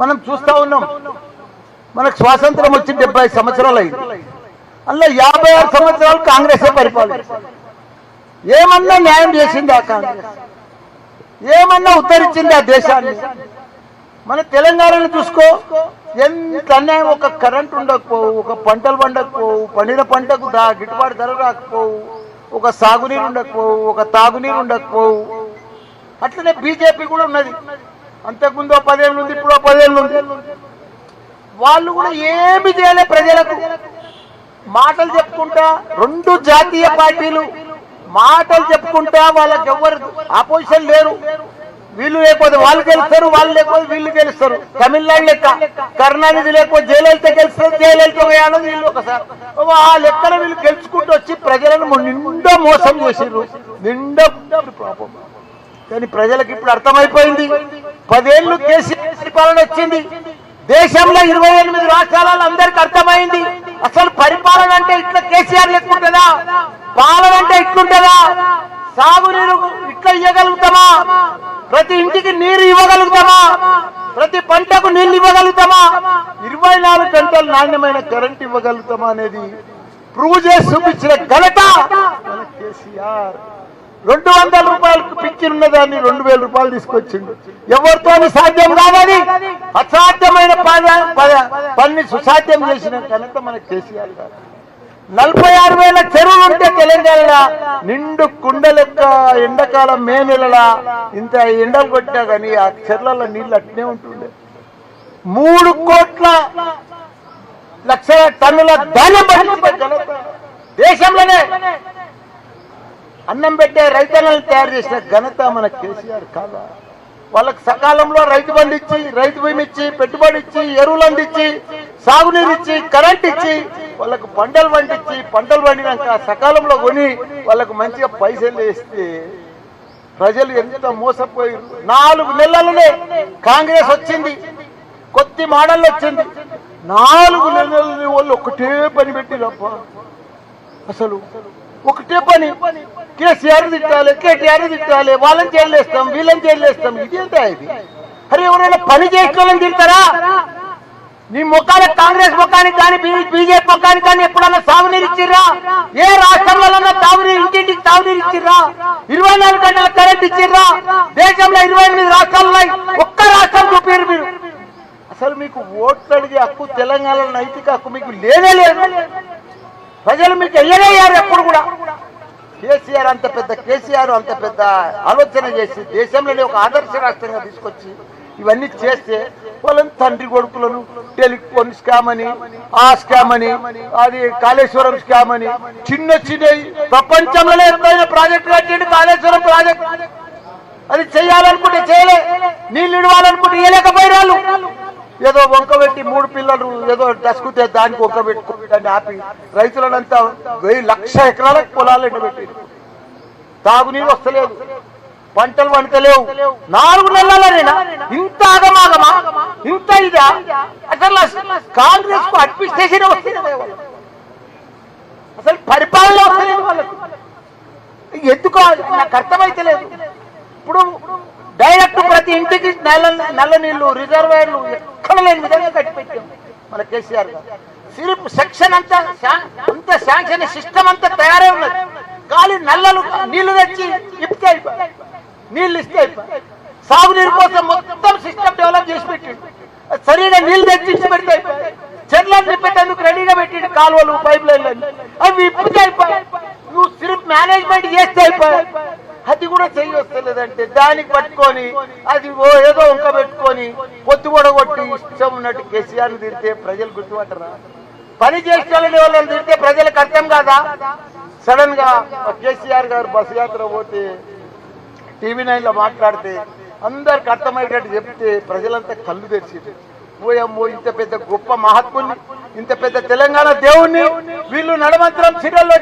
మనం చూస్తూ ఉన్నాం. మనకు స్వాతంత్రం వచ్చి 70 సంవత్సరాలు అయింది. అందులో 56 సంవత్సరాలు కాంగ్రెసే పరిపాలించింది. ఏమన్నా న్యాయం చేసింది ఆ కాంగ్రెస్? ఏమన్నా ఉద్ధరించింది ఆ దేశాన్ని? మన తెలంగాణను చూసుకో, ఎంత అన్యాయం. ఒక కరెంట్ ఉండకపోవు, ఒక పంటలు పండకపోవు, పండిన పంటకు గిట్టుబాటు ధర రాకపోవు, ఒక సాగునీరు ఉండకపోవు, ఒక తాగునీరు ఉండకపోవు. అట్లనే బీజేపీ కూడా ఉన్నది. అంతకుముందు 10 ఏళ్ళు ఉంది, ఇప్పుడు 10 ఏళ్ళు ఉంది. వాళ్ళు కూడా ఏమి చేయలే ప్రజలకు. మాటలు చెప్పుకుంటా, 2 జాతీయ పార్టీలు మాటలు చెప్పుకుంటా, వాళ్ళకి ఎవరు ఆపోజిషన్ లేరు. వీళ్ళు లేకపోతే వాళ్ళు గెలుస్తారు, వాళ్ళు లేకపోతే వీళ్ళు గెలుస్తారు. తమిళనాడు లెక్క కరుణానిధి లేకపోతే జయలలిత గెలుస్తారు, జయలలిత పోయానది వీళ్ళు ఒకసారి. ఆ లెక్కన వీళ్ళు గెలుచుకుంటూ వచ్చి ప్రజలను నిండా మోసం చేసిర్రు, నిండా పాపం. కానీ ప్రజలకు ఇప్పుడు అర్థమైపోయింది. 10 ఏళ్ళు కేసీఆర్ పరిపాలన వచ్చింది. దేశంలో 28 రాష్ట్రాలలో అందరికి అర్థమైంది అసలు పరిపాలన అంటే ఇట్లా కేసీఆర్ లెక్కుంటుందా, పాలన అంటే ఇట్లుంటుందా, సాగునీరు ఇట్లా ఇవ్వగలుగుతామా, ప్రతి ఇంటికి నీరు ఇవ్వగలుగుతామా, ప్రతి పంటకు నీళ్లు ఇవ్వగలుగుతామా, 24 గంటలు నాణ్యమైన కరెంట్ ఇవ్వగలుగుతామా అనేది ప్రూవ్ చేసి చూపించిన ఘనత మన కేసీఆర్. 200 రూపాయలకు పింఛన్ ఉన్నదాన్ని 2000 రూపాయలు తీసుకొచ్చిండు. ఎవరితో సాధ్యం కాదని అసాధ్యమైన పని సుసాధ్యం చేసిన ఘనత మన కేసీఆర్ గారు. 46,000 చెరువులు ఉంటే తెలంగాణ నిండు కుండ లెక్క ఎండాకాలం మే నెలలా ఇంత ఎండలు కొట్టినా కానీ ఆ చెర్లలో నీళ్ళు అట్నే ఉంటుండే. 3 కోట్ల లక్షల టన్నుల ధాన్యం పండించిన ఘనత దేశంలోనే. అన్నం పెట్టే రైతన్నలను తయారు చేసిన ఘనత మన కేసీఆర్ కాదా? వాళ్ళకి సకాలంలో రైతు బంధు ఇచ్చి, రైతు బీమా ఇచ్చి, పెట్టుబడి ఇచ్చి, ఎరువులు అందించి, సాగునీరు ఇచ్చి, కరెంట్ ఇచ్చి, వాళ్ళకు పంటలు పండించి, పంటలు పండినాక సకాలంలో కొని వాళ్ళకు మంచిగా పైసలు వేస్తే ప్రజలు ఎంత మోసపోయారు. 4 నెలలనే కాంగ్రెస్ వచ్చింది, కొద్ది మోడల్ వచ్చింది. 4 నెలలని వాళ్ళు ఒకటే పని పెట్టిరప్ప. అసలు ఒకటే పని, కేసీఆర్ తిట్టాలి, కేటీఆర్ తిట్టాలి, వాళ్ళని జైలు వేస్తాం, వీళ్ళని జైలు వేస్తాం. ఇదేంటా ఇది? అరే ఎవరైనా పని చేసుకోవాలని తిడతారా? నీ ముఖానికి, కాంగ్రెస్ ముఖానికి కానీ బీజేపీ ముఖానికి కానీ ఎప్పుడన్నా సాగునీరు ఇచ్చిర్రా? ఏ రాష్ట్రంలో తాగునీరు, ఇంటింటికి తాగునీరు ఇచ్చిర్రా? 24 గంటల కరెంట్ ఇచ్చిర్రా? దేశంలో 28 రాష్ట్రాలు ఒక్క రాష్ట్రం చూపారు మీరు. అసలు మీకు ఓట్లు అడిగే హక్కు, తెలంగాణ నైతిక హక్కు మీకు లేనే లేదు. ప్రజలు మీకు ఎయ్యలేయారు ఎప్పుడు కూడా. కేసీఆర్ అంత పెద్ద ఆలోచన చేసి దేశంలోనే ఒక ఆదర్శ రాష్ట్రంగా తీసుకొచ్చి ఇవన్నీ చేస్తే వాళ్ళని తండ్రి కొడుకులను టెలిఫోన్ స్కామ్ అని, ఆ స్కామ్ అని, అది కాళేశ్వరం స్కామ్ అని, చిన్న ప్రపంచంలోనే ఎప్పుడైనా ప్రాజెక్టు కట్టిండు కాళేశ్వరం ప్రాజెక్ట్. అది చేయాలనుకుంటే చేయలే, నీళ్ళు ఇవ్వాలనుకుంటే ఇవ్వలేకపోయిన వాళ్ళు ఏదో వంక పెట్టి 3 పిల్లలు ఏదో దసుకుతే దానికి వంక పెట్టుకుంటాన్ని ఆపి రైతులనంతా 1,00,000 ఎకరాలకు పొలాలు ఎండబెట్టి తాగునీరు వస్తలేదు, పంటలు వంటలేవు. 4 నెలలైనా ఇంత ఆగమాగమా, ఇంత ఇదా? అసలు కాంగ్రెస్ కు అడ్మినిస్ట్రేషన్ వస్తుంది, అసలు పరిపాలన వస్తలేదు వాళ్ళకు. ఎందుకు నాకు అర్థమైతలేదు. ఇప్పుడు డైరెక్ట్ ప్రతి ఇంటికి నల్ల నీళ్లు, రిజర్వాయర్లు ఎక్కడ లేని విధంగా కట్టిపెట్టాం మన కేసీఆర్ గారు. సిరిప్ సెక్షన్ అంతా శాంక్షన్ సిస్టమ్ అంతా తయారై ఉన్నది. గాలి నల్లలు నీళ్లు తెచ్చి ఇప్పితే అయిపోయి, నీళ్లు ఇస్తే అయిపోయి. సాగునీరు కోసం మొత్తం సిస్టమ్ డెవలప్ చేసి పెట్టిండు. సరిగా నీళ్లు తెచ్చి పెడితే అయిపోయి. చెట్లను నింపేందుకు రెడీగా పెట్టిండు, కాలువలు, పైప్ లైన్లు అవి ఇప్పితే అయిపోయి. నువ్వు సిరిప్ మేనేజ్మెంట్ చేస్తే అయిపోయి. అది కూడా చేయొస్తలేదంటే దానికి పట్టుకొని అది ఏదో వంక పెట్టుకొని పొద్దు కొట్టి ఇష్టం ఉన్నట్టు కేసీఆర్ని తిడితే ప్రజలు గుర్తుపట్టరా? పని చేసుకోవాలని వాళ్ళని తిడితే ప్రజలకు అర్థం కాదా? సడన్ గా కేసీఆర్ గారు బస్సు యాత్ర పోతే TV9 లో మాట్లాడితే అందరికి అర్థమయ్యేటట్టు చెప్తే ప్రజలంతా కళ్ళు తెరిచి పోయమ్మో, ఇంత పెద్ద గొప్ప మహాత్ముని, ఇంత పెద్ద తెలంగాణ దేవుణ్ణి వీళ్ళు నడమంత్రం సీరియల్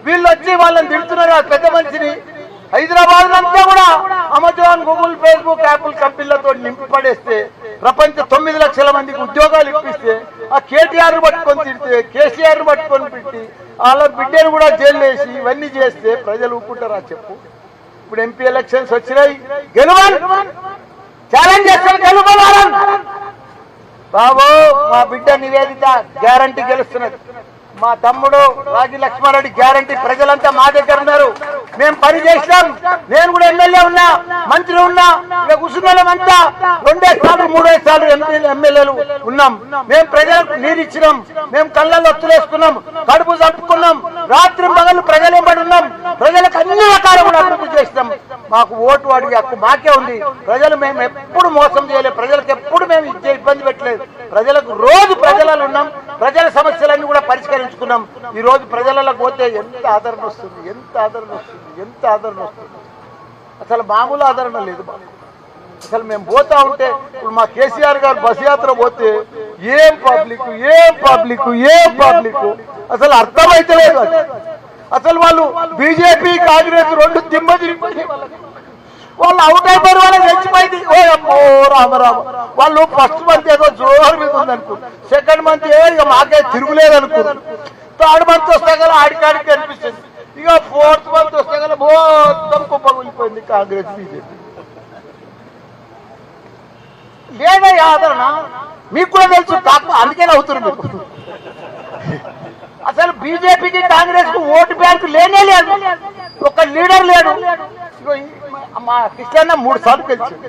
వీళ్ళు వచ్చి వాళ్ళని తిడుతున్నారు. ఆ పెద్ద మనిషిని హైదరాబాద్ అంతా కూడా అమెజాన్, గూగుల్, ఫేస్బుక్, యాపిల్ కంపెనీలతో నింపి పడేస్తే ప్రపంచ 9 లక్షల మందికి ఉద్యోగాలు ఇప్పిస్తే ఆ కేటీఆర్ పట్టుకొని తిడితే, కేసీఆర్ పట్టుకొని పెట్టి వాళ్ళ బిడ్డను కూడా జైలు వేసి ఇవన్నీ చేస్తే ప్రజలు ఊపుకుంటారా చెప్పు? ఇప్పుడు MP ఎలక్షన్స్ వచ్చినాయి, గెలవాలి, ఛాలెంజ్ చేస్తారు, గెలుపవాలని బాబు మా బిడ్డ నివేదిత గ్యారంటీ గెలుస్తున్నది. మా తమ్ముడు రాగి లక్ష్మారెడ్డి గ్యారంటీ. ప్రజలంతా మా దగ్గర ఉన్నారు. మేము పని చేసినాం. నేను కూడా ఎమ్మెల్యే ఉన్నా, మంత్రి ఉన్నా. ఇక కూర్చున్నామంతా 2 సార్లు 3 సార్లు ఎమ్మెల్యేలు ఉన్నాం. మేము ప్రజలకు నీరు ఇచ్చినాం. మేము కళ్ళల్లో ఒత్తులేసుకున్నాం, కడుపు చంపుకున్నాం. రాత్రి పగలు ప్రజలు ఎంబడి ఉన్నాం. ప్రజలకు అన్ని రకాలుగా అభివృద్ధి చేసినాం. మాకు ఓటు అడిగే హక్కు మాకే ఉంది. ప్రజలు మేము ఎప్పుడు మోసం చేయలేదు. ప్రజలకు ఎప్పుడు మేము ఇబ్బంది పెట్టలేదు. ప్రజలకు రోజు ప్రజలలో ఉన్నాం. ప్రజల సమస్యలన్నీ కూడా పరిష్కరించుకున్నాం. ఈ రోజు ప్రజలకు పోతే ఎంత ఆదరణ వస్తుంది, ఎంత ఆదరణ వస్తుంది, ఎంత ఆదరణ వస్తుంది. అసలు మామూలు ఆదరణ లేదు. అసలు మేము పోతా ఉంటే ఇప్పుడు మా కేసీఆర్ గారు బస్ యాత్ర పోతే ఏం పబ్లిక్, ఏం పబ్లిక్, ఏం పబ్లిక్ అసలు అర్థమైతే లేదు. అసలు వాళ్ళు బీజేపీ కాంగ్రెస్ 2 దిమ్మ తిరిగిపోయి వాళ్ళు అవుట్ అయిపోయారు. వాళ్ళకి తెచ్చిపోయింది. ఓ అమ్మో రామరామ. వాళ్ళు ఫస్ట్ మంత్ ఏదో జోరు మీద ఉందనుకో, సెకండ్ మంత్ ఇక మాకే తిరుగులేదు అనుకో, థర్డ్ మంత్ వస్తే కదా ఆడికాడికి అనిపిస్తుంది. ఇక 4th మంత్ వస్తే కదా మొత్తం కుప్పకూలిపోయింది కాంగ్రెస్ బీజేపీ. లేదా ఆదరణ మీకు కూడా తెలుసు. అందుకే అవుతుంది మీకు. అసలు బీజేపీకి కాంగ్రెస్ కు ఓటు బ్యాంకు లేనే లేదు. ఒక లీడర్ లేడు. మా కృష్ణ 3 సార్లు గెలిచింది.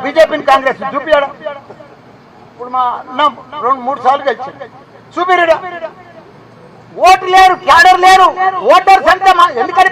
బీజేపీని కాంగ్రెస్ చూపియాడా? ఇప్పుడు మా అన్న 2-3 సార్లు గెలిచింది. చూపిరాడా? ఓటు లేరు, క్యాడర్ లేరు. ఓటర్స్ అంతా ఎందుకని